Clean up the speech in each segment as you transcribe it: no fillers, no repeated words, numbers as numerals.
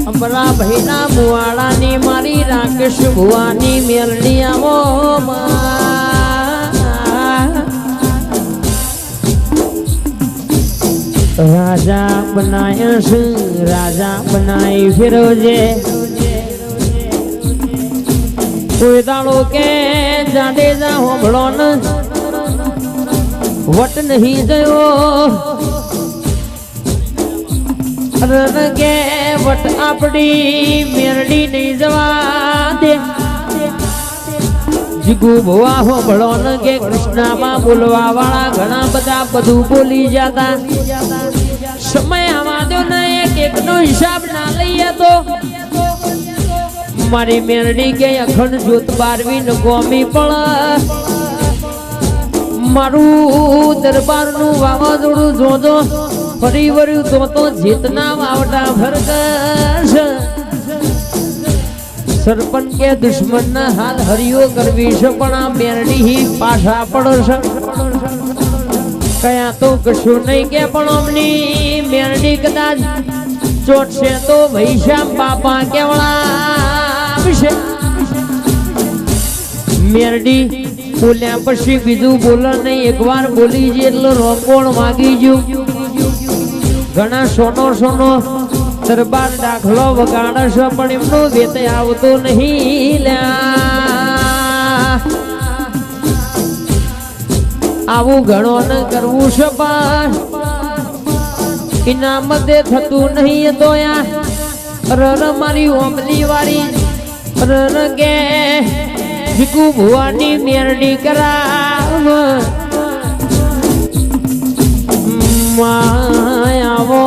અંબરા ભાઈના મુવાડાની મારી રાકેશ ભુવાની મેલડી આવો રાજા બનાય છે રાજા બનાય ફિરોજે કોઈ દાડો કે જાડેજા હોબળો ન વટ નહીં ગયો કે વટ આપડી મેરડી નહીં જવા દે જીગુ ભવા હોબળો ન કે કૃષ્ણામાં બોલવા વાળા ઘણા બધા બધું બોલી જતા સમય આવા દો ને એક નો હિસાબ ના લઈએ તો મારી મેરડી કે અખંડ જ્યોત બારવી ન ગોમી પણ મારું દરબારનું વાવાઝોડું જોજો ફરી વર્યું તો જીતના વાવટા ફરકશ સરપંચ કે દુશ્મનના હાલ હરિયો કરવી છે પણ આ મેરડી પાછા પડશે કયા તો કશું નહીં કે પણ અમની મેરડી કદાચ ચોટશે તો ભૈશ્યામ બાપા કેવડા મેરડી બોલ્યા પછી બીજું બોલો નહીં એકવાર બોલી છે એટલે રોકોણ માગી ગયું ઘણા સોનો દરબાર દાખલો વગાડશે પણ એમનો વેત આવતો નહીં આવું ઘણો ન કરવું છે પણ ઇનામ દે થતું નહીં તો યાર મારી ઓમલી વાળી કે જીકુ ભુવાની મેરડી કરાવ માયાવો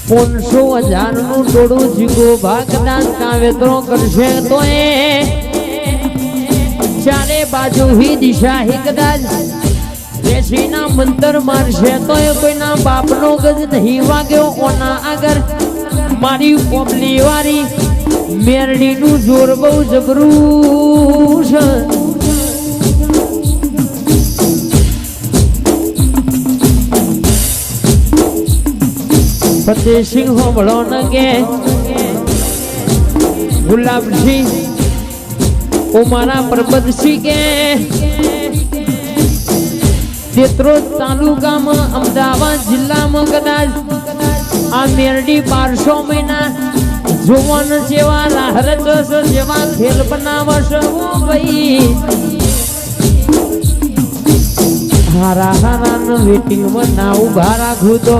પાંચસો હજારનું ટોળું જીગો ભાગદાન કાવેતરો કરશે તો એ ચારે બાજુ હી દિશા હી કદાચ રેસીના મંતર મારશે તો એ કોઈના બાપનો ગજ નહીં વાગ્યો ઓના આગળ મારી કોમલી વાળી મેરડીનું જોર બહુ જબરું છે ફતેહસિંહ હોબળો ન કે ગુલાબસિંહ ઓ મારા પરબતસિંહ કે દેત્રોજ તાલુકામાં અમદાવાદ જિલ્લામાં કદાચ આ મેરડી 1200 મહિના જોવાન જેવા રાહરજ જેવા ખેલ બનાવશે ભાઈ હારા હારા વેટિંગમાં ના ઉભા રાખું તો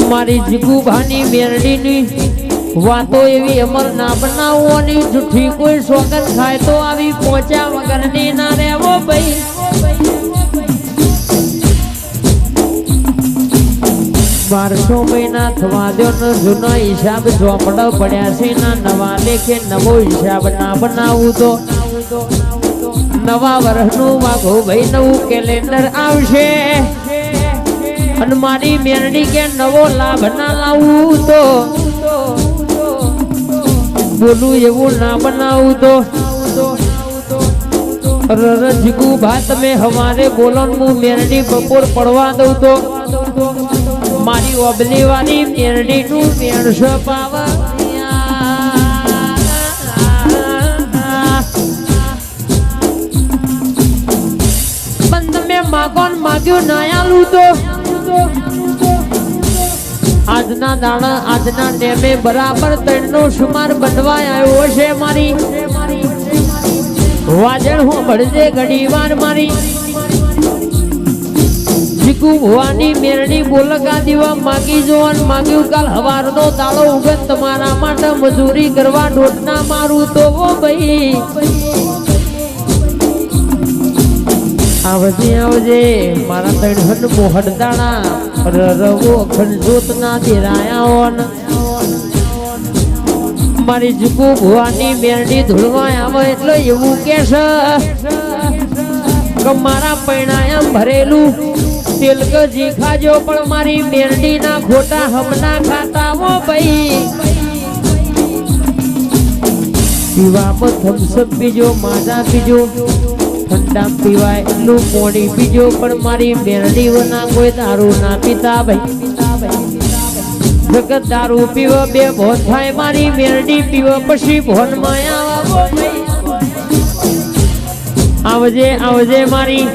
મારી જીગુભાની મેરડીની વાતો એવી અમર ના બનાવવાની જુઠ્ઠી કોઈ સોગંદ ખાય તો આવી પહોંચ્યા વગરની ના રહેવો ભાઈ 1200 મહિના થવા દો ને જૂનો હિસાબ ચોપડો પડ્યા છે ના નવા લેખે નવો હિસાબ ના બનાવું તો નવા વર્ષનું વાઘો ભાઈ નવું કેલેન્ડર આવશે અને મારી મેરડી કે નવો લાભ ના લાવું તો બોલું એવું ના બનાવું તો જીગુ ભા તમે હવારે બોલો હું મેરડી બપોર પડવા દઉં તો મારી ઓબલી વાળી મેરડી નું મેળશો પાવા પણ તમે માગોન માગ્યું ના આલું તો આજના દાણા આજના નેમે બરાબર 3 સુમાર બનવા આવ્યો છે મારી વાજણ હું ભળજે ઘડી વાર મારી જીગુ ભવાની મેરડી બોલકા દીવા માગી જોવાન માગ્યું કાલ હવારનો દાડો ઉગત તમારા માટે મજૂરી કરવા ડોટના મારું તો ઓ ભાઈ આવજે મારા 3 મોહડ દાણા રવો અખંડ જોત ના દેરાયા મારી જુકુ ભુવાની મેરડી ધૂળવા આવે એટલે એવું કે છે કે મારા પૈણાયમ ભરેલું તેલગજી ખાજો પણ મારી મેરડી ના ખોટા હમના ખાતા હો ભાઈ પીવામાં થમ્સઅપ પીજો માજા પીજો ઠંડા પીવાય એટલું મોડી પીજો પણ મારી મેરડી ના કોઈ દારૂ ના પીતા ભાઈ જગત દારૂ પીવો બે ભોન થાય મારી મેરડી પીવો પછી ભોન માં આવજે આવજે મારી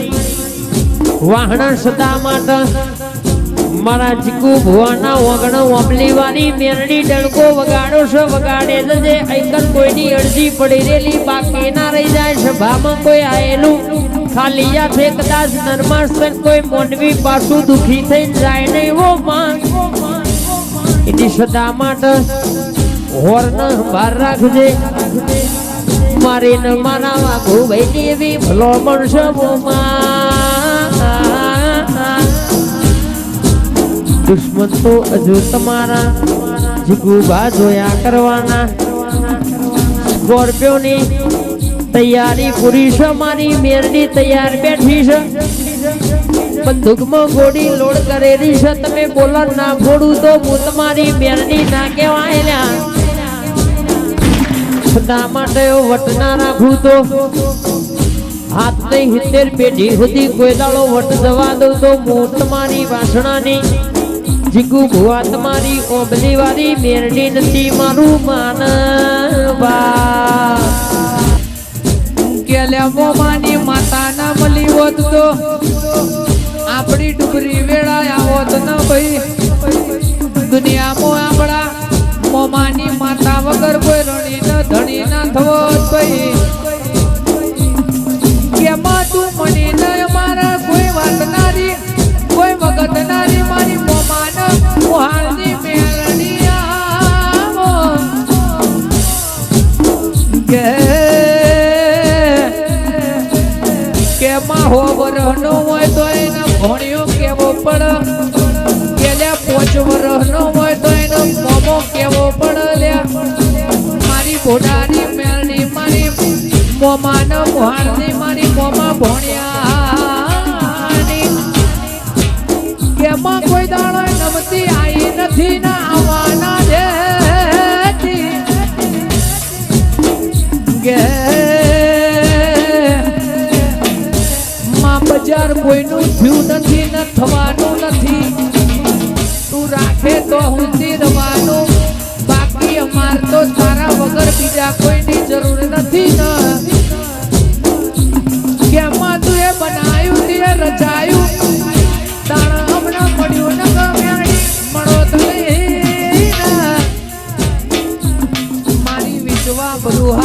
વાહણ સદા માટે મારા ચીકુ ભુવાના વગણ ઓમલી વાળી મેરડી ડણકો વગાડો છો વગાડે જજે આઈકન કોઈની અરજી પડી રેલી બાકી ના રહી જાય સભામાં કોઈ આયેલું ખાલી યાથે કદાચ નરમાસ્તન કોઈ મોંડવી પાછું દુખી થઈ જાય નહીં વો માં એની સદા માટે હોર્ન બહાર રાખજે મારે ન મારા વાઘુ ભાઈ એવી ભલો મળશો દુશ્મન તો હજુ તમારા જીગુબા જોયા કરવાના સ્કોર્પિયોની તૈયારી પૂરી છે મારી મેરડી તૈયાર બેઠી છે બંદૂકમાં ગોળી લોડ કરેલી છે તમે બોલો ના ફોડું તો હું તમારી મેરડી ના કહેવાય સદા માટે વટ ના રાખું તો હાથ નહીં 70 પેઢી સુધી કોઈ દાડો વટ જવા દઉં તો હું તમારી વાસણાની જીગુ ભુવા તમારી ઓબલી વાળી મેરડી નથી મારું માનવા કેલ્યા મોમાની માતા ના મળી હોત તો આપણી ડુબરી વેળા આવત ન ભાઈ દુનિયામાં આપણા મોમાની માતા વગર કોઈ રણી ન ધણી ના થવો ભાઈ કેમાં તું મને ન મારા કોઈ વાતનારી કોઈ વગતનારી મારી મોમાન મોહાલની મેળડી આવો કેમાં હો વરહનો હોય તો એને ભણ્યો કેવો પડે કેલ્યા 5 વરહનો હોય તો એનો મોમો કેવો પડે લ્યા મારી બોડાની મેળડી મારી મોમાન મોહાલની મારી મોમા ભણ્યાની કેમાં કોઈ દાડો નમતી આઈ નથી ના આવવાના દેતી ગે માં બજાર કોઈનું થયું નથી ન થવાનું નથી તું રાખે તો હું રવાનું બાકી અમાર તો તારા વગર બીજા કોઈની જરૂર નથી ન કેમાં તું એ બનાયું તે રચાયું તારા હમણાં પડ્યું ન ગમ્યાડી મળો તો મારી વિચવા બધું